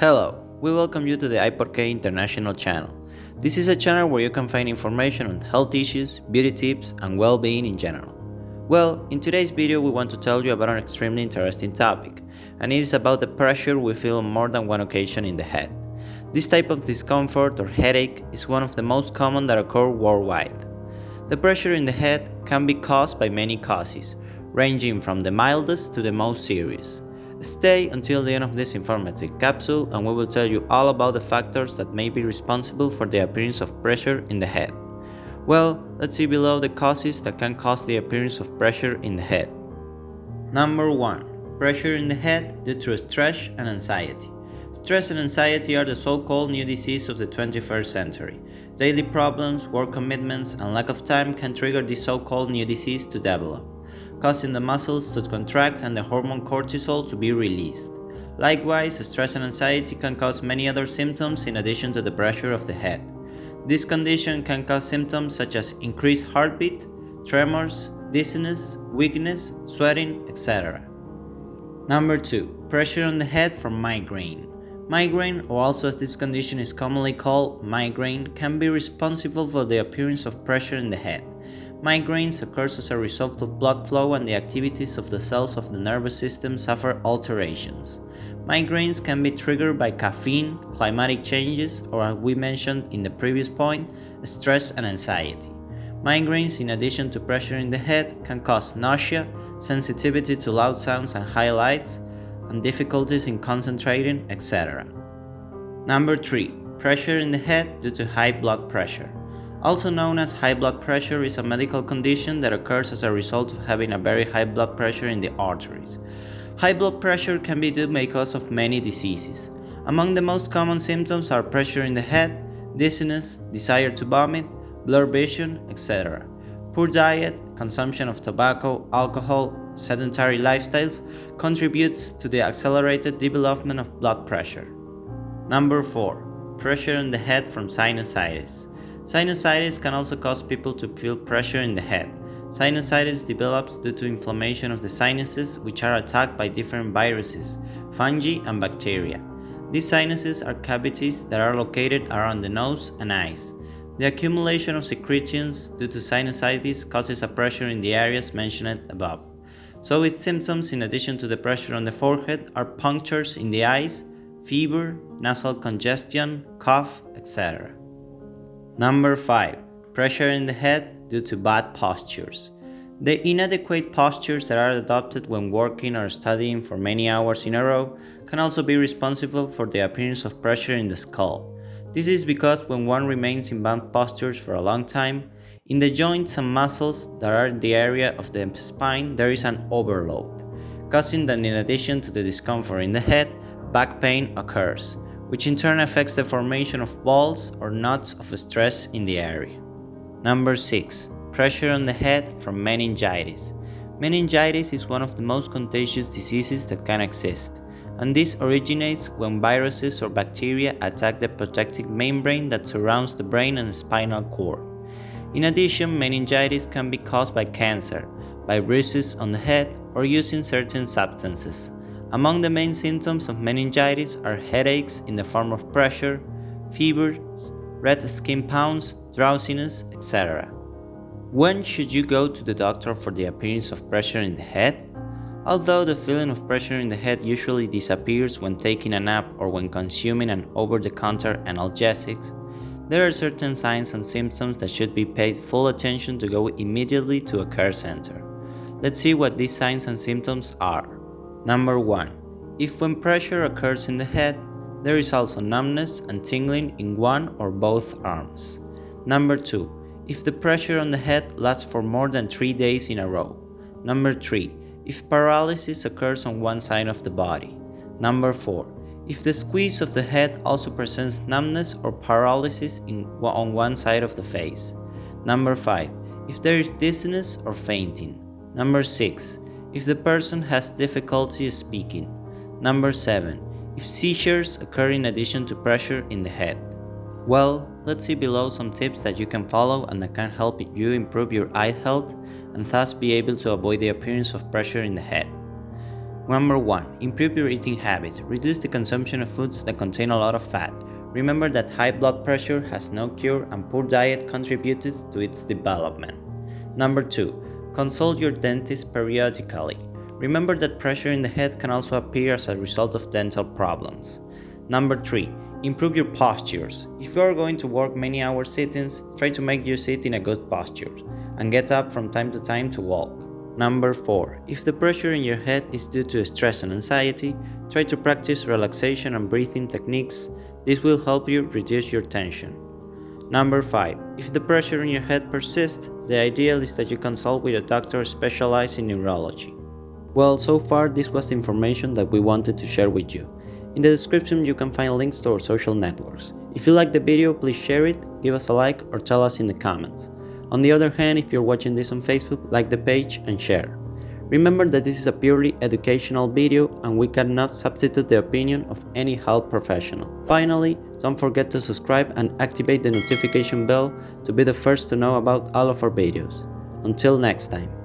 Hello, we welcome you to the Iporque International channel. This is a channel where you can find information on health issues, beauty tips, and well-being in general. Well, in today's video we want to tell you about an extremely interesting topic, and it is about the pressure we feel on more than one occasion in the head. This type of discomfort or headache is one of the most common that occur worldwide. The pressure in the head can be caused by many causes, ranging from the mildest to the most serious. Stay until the end of this informative capsule and we will tell you all about the factors that may be responsible for the appearance of pressure in the head. Well, let's see below the causes that can cause the appearance of pressure in the head. Number 1. Pressure in the head due to stress and anxiety. Stress and anxiety are the so-called new disease of the 21st century. Daily problems, work commitments, and lack of time can trigger this so-called new disease to develop, causing the muscles to contract and the hormone cortisol to be released. Likewise, stress and anxiety can cause many other symptoms in addition to the pressure of the head. This condition can cause symptoms such as increased heartbeat, tremors, dizziness, weakness, sweating, etc. Number 2. Pressure on the head from migraine. Migraine, or also as this condition is commonly called migraine, can be responsible for the appearance of pressure in the head. Migraines occur as a result of blood flow and the activities of the cells of the nervous system suffer alterations. Migraines can be triggered by caffeine, climatic changes, or as we mentioned in the previous point, stress and anxiety. Migraines, in addition to pressure in the head, can cause nausea, sensitivity to loud sounds and high lights, and difficulties in concentrating, etc. Number 3. Pressure in the head due to high blood pressure. Also known as high blood pressure is a medical condition that occurs as a result of having a very high blood pressure in the arteries. High blood pressure can be due because of many diseases. Among the most common symptoms are pressure in the head, dizziness, desire to vomit, blurred vision, etc. Poor diet, consumption of tobacco, alcohol, sedentary lifestyles contributes to the accelerated development of blood pressure. Number 4. Pressure in the head from sinusitis. Sinusitis can also cause people to feel pressure in the head. Sinusitis develops due to inflammation of the sinuses, which are attacked by different viruses, fungi, and bacteria. These sinuses are cavities that are located around the nose and eyes. The accumulation of secretions due to sinusitis causes a pressure in the areas mentioned above. So its symptoms, in addition to the pressure on the forehead, are punctures in the eyes, fever, nasal congestion, cough, etc. Number 5. Pressure in the head due to bad postures. The inadequate postures that are adopted when working or studying for many hours in a row can also be responsible for the appearance of pressure in the skull. This is because when one remains in bad postures for a long time, in the joints and muscles that are in the area of the spine there is an overload, causing that in addition to the discomfort in the head, back pain occurs, which in turn affects the formation of balls or knots of stress in the area. Number 6. Pressure on the head from meningitis. Meningitis is one of the most contagious diseases that can exist, and this originates when viruses or bacteria attack the protective membrane that surrounds the brain and spinal cord. In addition, meningitis can be caused by cancer, by bruises on the head, or using certain substances. Among the main symptoms of meningitis are headaches in the form of pressure, fever, red skin pounds, drowsiness, etc. When should you go to the doctor for the appearance of pressure in the head? Although the feeling of pressure in the head usually disappears when taking a nap or when consuming an over-the-counter analgesics, there are certain signs and symptoms that should be paid full attention to go immediately to a care center. Let's see what these signs and symptoms are. Number 1. If when pressure occurs in the head, there is also numbness and tingling in one or both arms. Number 2. If the pressure on the head lasts for more than 3 days in a row. Number 3. If paralysis occurs on one side of the body. Number 4. If the squeeze of the head also presents numbness or paralysis on one side of the face. Number 5. If there is dizziness or fainting. Number 6. If the person has difficulty speaking. Number 7. If seizures occur in addition to pressure in the head. Well, let's see below some tips that you can follow and that can help you improve your eye health and thus be able to avoid the appearance of pressure in the head. Number 1. Improve your eating habits. Reduce the consumption of foods that contain a lot of fat. Remember that high blood pressure has no cure and poor diet contributed to its development. Number 2. Consult your dentist periodically. Remember that pressure in the head can also appear as a result of dental problems. Number 3. Improve your postures. If you are going to work many hours sittings, try to make you sit in a good posture and get up from time to time to walk. Number 4. If the pressure in your head is due to stress and anxiety, try to practice relaxation and breathing techniques. This will help you reduce your tension. Number 5. If the pressure in your head persists, the ideal is that you consult with a doctor specialized in neurology. Well, so far this was the information that we wanted to share with you. In the description you can find links to our social networks. If you like the video, please share it, give us a like, or tell us in the comments. On the other hand, if you're watching this on Facebook, like the page and share. Remember that this is a purely educational video and we cannot substitute the opinion of any health professional. Finally, don't forget to subscribe and activate the notification bell to be the first to know about all of our videos. Until next time.